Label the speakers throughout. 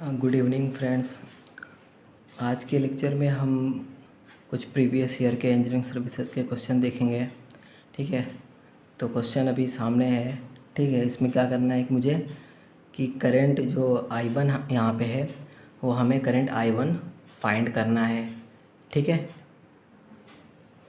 Speaker 1: Good evening friends. आज के lecture में हम कुछ प्रीवियस ईयर के इंजीनियरिंग सर्विसेज के क्वेश्चन देखेंगे। ठीक है, तो क्वेश्चन अभी सामने है। ठीक है, इसमें क्या करना है कि मुझे कि करंट जो I1 यहाँ पे है वो हमें करंट I1 फाइंड करना है। ठीक है,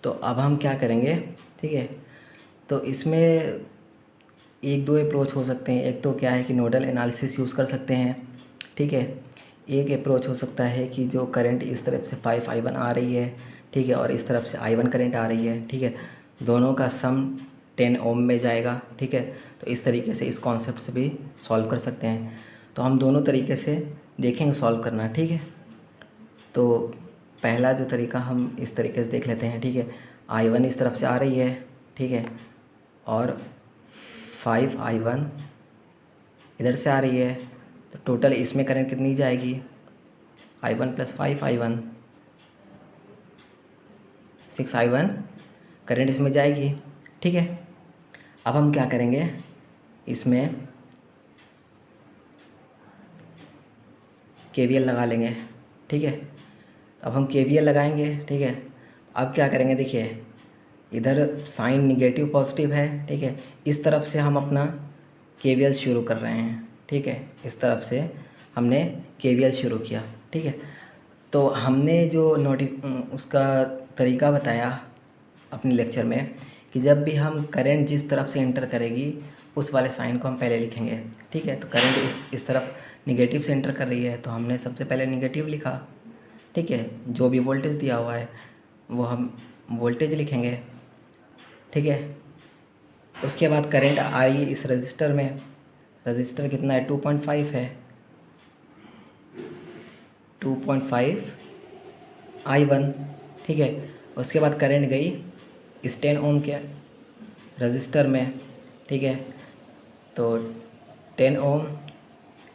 Speaker 1: तो अब हम क्या करेंगे। ठीक है, तो इसमें एक दो अप्रोच हो सकते हैं। एक तो क्या है कि नोडल एनालिसिस यूज़ कर सकते हैं। ठीक है, एक अप्रोच हो सकता है कि जो करंट इस तरफ से 5I1 आ रही है, ठीक है, और इस तरफ से I1 करंट आ रही है, ठीक है, दोनों का सम 10 ओम में जाएगा। ठीक है, तो इस तरीके से इस कॉन्सेप्ट से भी सॉल्व कर सकते हैं। तो हम दोनों तरीके से देखेंगे सॉल्व करना। ठीक है, तो पहला जो तरीका हम इस तरीके से देख लेते हैं। ठीक है, I1 इस तरफ से आ रही है, ठीक है, और 5I1 इधर से आ रही है, तो टोटल इसमें करंट कितनी जाएगी, I1 + 5I1 6I1 करंट इसमें जाएगी। ठीक है, अब हम क्या करेंगे, इसमें KVL लगा लेंगे। ठीक है, अब हम KVL लगाएंगे। ठीक है, अब क्या करेंगे, देखिए इधर साइन निगेटिव पॉजिटिव है। ठीक है, इस तरफ से हम अपना KVL शुरू कर रहे हैं। ठीक है, इस तरफ से हमने KVL शुरू किया। ठीक है, तो हमने जो उसका तरीका बताया अपने लेक्चर में कि जब भी हम करंट जिस तरफ से एंटर करेगी उस वाले साइन को हम पहले लिखेंगे। ठीक है, तो करंट इस तरफ निगेटिव से एंटर कर रही है, तो हमने सबसे पहले निगेटिव लिखा। ठीक है, जो भी वोल्टेज दिया हुआ है वो हम वोल्टेज लिखेंगे। ठीक है, उसके बाद करंट आ रही है इस रजिस्टर में। रजिस्टर कितना है, 2.5 है, 2.5 I1। ठीक है, उसके बाद करंट गई इस 10 ओम के रजिस्टर में। ठीक है, तो 10 ओम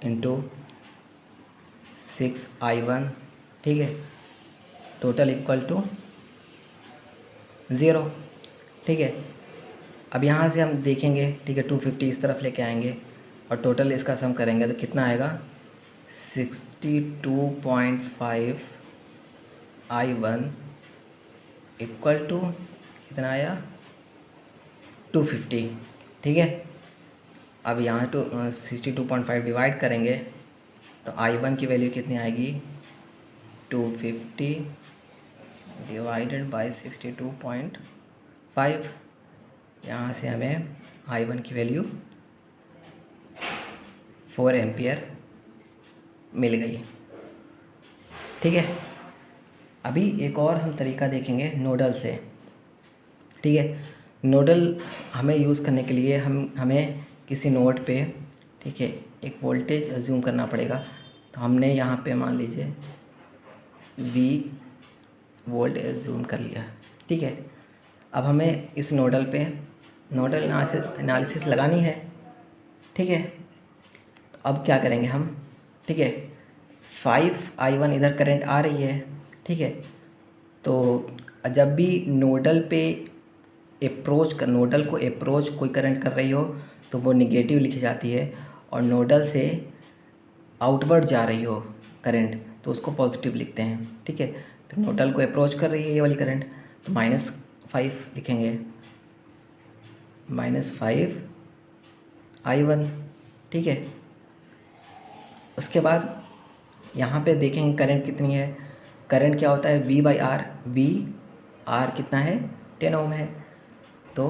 Speaker 1: इंटू 6I1, ठीक है, टोटल इक्वल टू 0। ठीक है, अब यहाँ से हम देखेंगे। ठीक है, 250 इस तरफ लेके आएंगे और टोटल इसका सम करेंगे तो कितना आएगा, 62.5 I1 इक्वल टू कितना आया, 250। ठीक है, अब यहाँ 62.5 डिवाइड करेंगे तो I1 की वैल्यू कितनी आएगी, 250 डिवाइडेड बाई 62.5। यहाँ से हमें I1 की वैल्यू 4 एम्पियर मिल गई। ठीक है, अभी एक और हम तरीका देखेंगे नोडल से। ठीक है, नोडल हमें यूज़ करने के लिए हमें किसी नोड पे, ठीक है, एक वोल्टेज अज्यूम करना पड़ेगा। तो हमने यहाँ पे मान लीजिए V वोल्ट अज्यूम कर लिया। ठीक है, अब हमें इस नोडल पे नोडल एनालिसिस लगानी है। ठीक है, तो अब क्या करेंगे हम, ठीक है, 5I1 इधर करंट आ रही है। ठीक है, तो जब भी नोडल को अप्रोच कोई करंट कर रही हो तो वो निगेटिव लिखी जाती है, और नोडल से आउटवर्ड जा रही हो करंट तो उसको पॉजिटिव लिखते हैं। ठीक है, तो नोडल को अप्रोच कर रही है ये वाली करंट, तो -5 लिखेंगे, -5I1। ठीक है, उसके बाद यहाँ पे देखेंगे करंट कितनी है। करंट क्या होता है, V/R। R कितना है, 10 ओम है, तो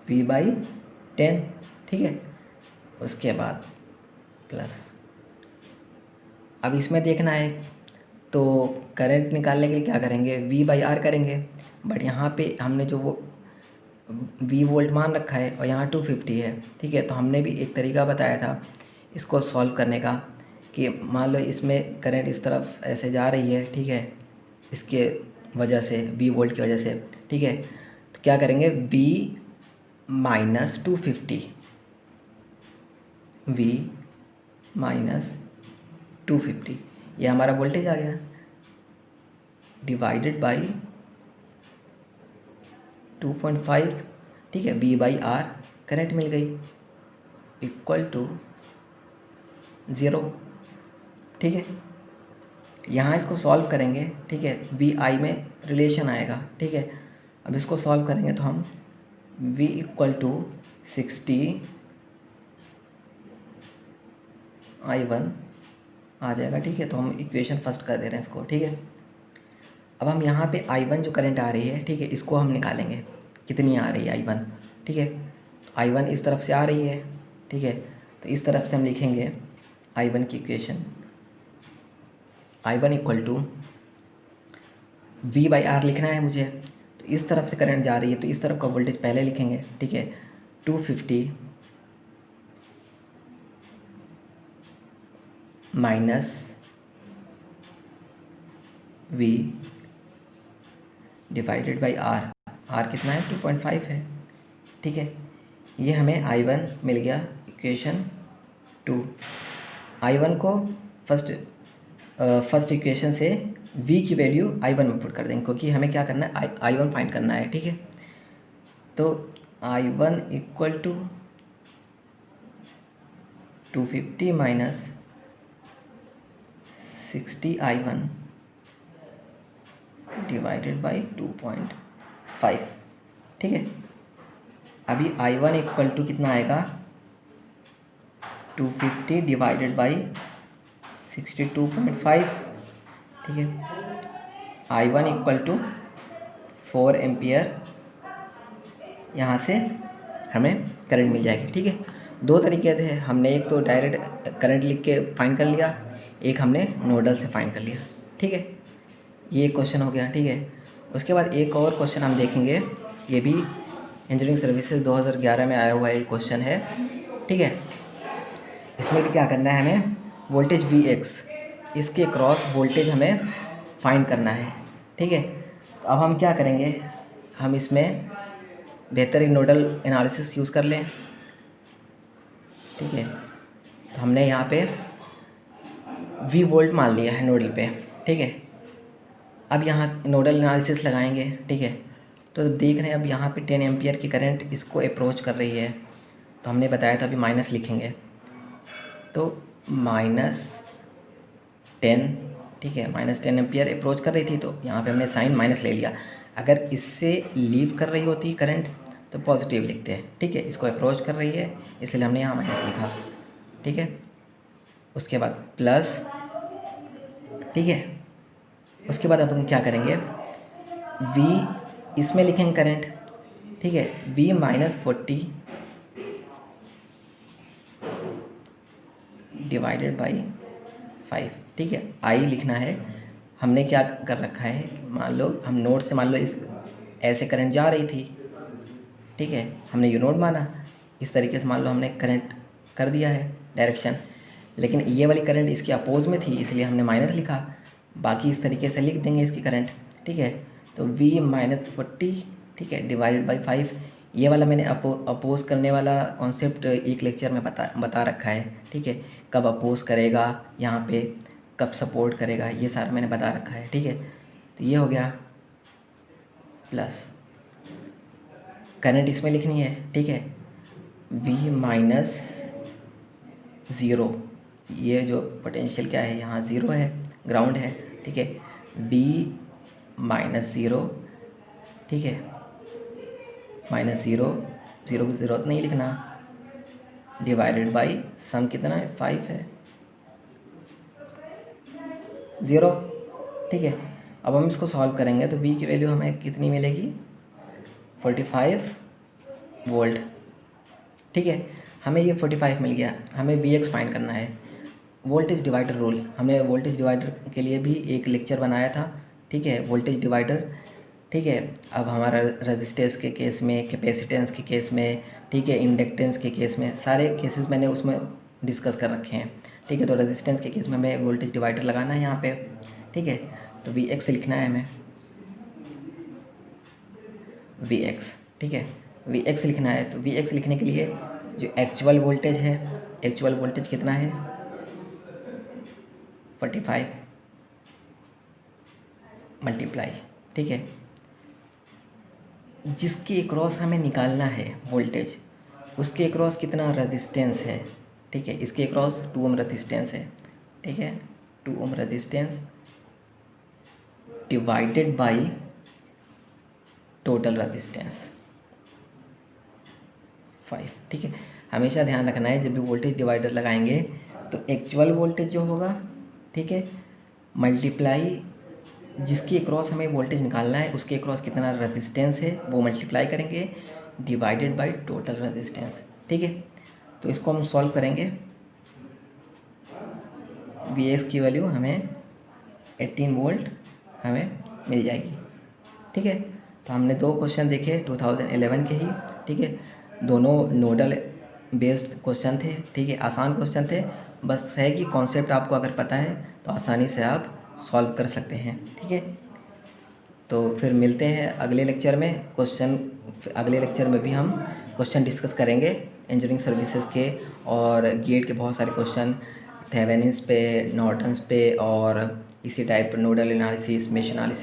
Speaker 1: V/10। ठीक है, उसके बाद प्लस, अब इसमें देखना है तो करंट निकालने के लिए क्या करेंगे, V/R करेंगे। बट यहाँ पे हमने जो वो V वोल्ट मान रखा है और यहाँ 250 है। ठीक है, तो हमने भी एक तरीका बताया था इसको सॉल्व करने का कि मान लो इसमें करंट इस तरफ ऐसे जा रही है। ठीक है, इसके वजह से V वोल्ट की वजह से। ठीक है, तो क्या करेंगे, V-250, V-250 ये हमारा वोल्टेज आ गया, डिवाइडेड बाई 2.5। ठीक है, V/R करंट मिल गई। Equal to 0। ठीक है, यहाँ इसको सॉल्व करेंगे। ठीक है, वी आई में रिलेशन आएगा। ठीक है, अब इसको सॉल्व करेंगे तो हम v इक्वल टू 60 I1 आ जाएगा। ठीक है, तो हम इक्वेशन फर्स्ट कर दे रहे हैं इसको। ठीक है, अब हम यहाँ पे I1 जो करंट आ रही है, ठीक है, इसको हम निकालेंगे कितनी आ रही है I1। ठीक है, तो I1 इस तरफ से आ रही है। ठीक है, तो इस तरफ से हम लिखेंगे I1 की equation, I1 equal to V/R लिखना है मुझे। तो इस तरफ से करंट जा रही है, तो इस तरफ का वोल्टेज पहले लिखेंगे। ठीक है, 250 minus V divided by R। R कितना है? 2.5 है। ठीक है, ये हमें I1 मिल गया इक्वेशन 2। I1 को फर्स्ट इक्वेशन से V की वैल्यू I1 में पुट कर देंगे, क्योंकि हमें क्या करना है, I1 फाइंड करना है। ठीक है, तो I1 equal to 250 minus 60 I1 divided by 2.5। ठीक है, अभी I1 इक्वल टू कितना आएगा, 250 डिवाइडेड बाई 62.5। ठीक है, I1 इक्वल टू 4 एम्पियर यहाँ से हमें करंट मिल जाएगी। ठीक है, दो तरीके थे, हमने एक तो डायरेक्ट करंट लिख के फाइंड कर लिया, एक हमने नोडल से फाइंड कर लिया। ठीक है, ये क्वेश्चन हो गया। ठीक है, उसके बाद एक और क्वेश्चन हम देखेंगे, ये भी इंजीनियरिंग सर्विसेज 2011 में आया हुआ ये क्वेश्चन है। ठीक है, इसमें भी क्या करना है, हमें वोल्टेज Vx, इसके क्रॉस वोल्टेज हमें फाइंड करना है। ठीक है, तो अब हम क्या करेंगे, हम इसमें बेहतर एक नोडल एनालिसिस यूज़ कर लें। ठीक है, तो हमने यहाँ पे V वोल्ट मान लिया है नोडल पे। ठीक है, अब यहाँ नोडल एनालिसिस लगाएंगे। ठीक है, तो देख रहे हैं अब यहाँ पे 10 एम्पियर की करंट इसको अप्रोच कर रही है, तो हमने बताया था अभी माइनस लिखेंगे, तो -10। ठीक है, -10 एम्पियर अप्रोच कर रही थी, तो यहाँ पे हमने साइन माइनस ले लिया। अगर इससे लीव कर रही होती करंट तो पॉजिटिव लिखते हैं। ठीक है, इसको अप्रोच कर रही है इसलिए हमने यहाँ माइनस लिखा। ठीक है, उसके बाद प्लस। ठीक है, उसके बाद अब हम क्या करेंगे, V इसमें लिखेंगे करंट। ठीक है, V -40 डिवाइडेड बाई 5। ठीक है, I लिखना है। हमने क्या कर रखा है, मान लो हम नोड से, मान लो इस ऐसे करंट जा रही थी। ठीक है, हमने ये नोड माना, इस तरीके से मान लो हमने करंट कर दिया है डायरेक्शन, लेकिन ये वाली करंट इसके अपोज में थी इसलिए हमने माइनस लिखा, बाकी इस तरीके से लिख देंगे इसकी करंट। ठीक है, तो V -40, ठीक है, डिवाइडेड बाई 5। ये वाला मैंने अपोज करने वाला कॉन्सेप्ट एक लेक्चर में बता रखा है। ठीक है, कब अपोज करेगा यहाँ पे, कब सपोर्ट करेगा, ये सारा मैंने बता रखा है। ठीक है, तो ये हो गया प्लस, करंट इसमें लिखनी है। ठीक है, V -0, ये जो पोटेंशियल क्या है यहाँ 0 है, ग्राउंड है। ठीक है, V -0, ठीक है, -0, 0 की ज़रूरत नहीं लिखना, डिवाइडेड बाई सम कितना है, 5 है, 0। ठीक है, अब हम इसको सॉल्व करेंगे तो V की वैल्यू हमें कितनी मिलेगी, 45 वोल्ट। ठीक है, हमें ये 45 मिल गया, हमें Vx फाइंड करना है। वोल्टेज डिवाइडर रूल, हमने वोल्टेज डिवाइडर के लिए भी एक लेक्चर बनाया था। ठीक है, वोल्टेज डिवाइडर। ठीक है, अब हमारा रेजिस्टेंस के केस में, कैपेसिटेंस के केस में, ठीक है, इंडक्टेंस के केस में, सारे केसेस मैंने उसमें डिस्कस कर रखे हैं। ठीक है, तो रेजिस्टेंस के केस में हमें वोल्टेज डिवाइडर लगाना है यहाँ पे। ठीक है, तो Vx लिखना है हमें, Vx। ठीक है, Vx लिखना है, तो Vx लिखने के लिए जो एक्चुअल वोल्टेज है, एक्चुअल वोल्टेज कितना है, 45 मल्टीप्लाई। ठीक है, जिसके क्रॉस हमें निकालना है वोल्टेज, उसके अक्रॉस कितना रेजिस्टेंस है, ठीक है, इसके अक्रॉस 2 ओम रेजिस्टेंस है, ठीक है, 2 ohm resistance divided by total resistance 5, ठीक है। हमेशा ध्यान रखना है जब भी वोल्टेज डिवाइडर लगाएंगे तो एक्चुअल वोल्टेज जो होगा, ठीक है, मल्टीप्लाई जिसके अक्रॉस हमें वोल्टेज निकालना है उसके अक्रॉस कितना रेजिस्टेंस है वो मल्टीप्लाई करेंगे डिवाइडेड बाय टोटल रेजिस्टेंस, ठीक है। तो इसको हम सॉल्व करेंगे, Vx की वैल्यू हमें 18 वोल्ट हमें मिल जाएगी, ठीक है। तो हमने 2 क्वेश्चन देखे 2011 के ही, ठीक है, दोनों नोडल बेस्ड क्वेश्चन थे, ठीक है, आसान क्वेश्चन थे, बस है कि कॉन्सेप्ट आपको अगर पता है तो आसानी से आप सॉल्व कर सकते हैं, ठीक है। तो फिर मिलते हैं अगले लेक्चर में अगले लेक्चर में भी हम क्वेश्चन डिस्कस करेंगे इंजीनियरिंग सर्विसेज के, और गेट के बहुत सारे क्वेश्चन थेवेनिन्स पे, नॉर्टन्स पे, और इसी type nodal analysis, mesh analysis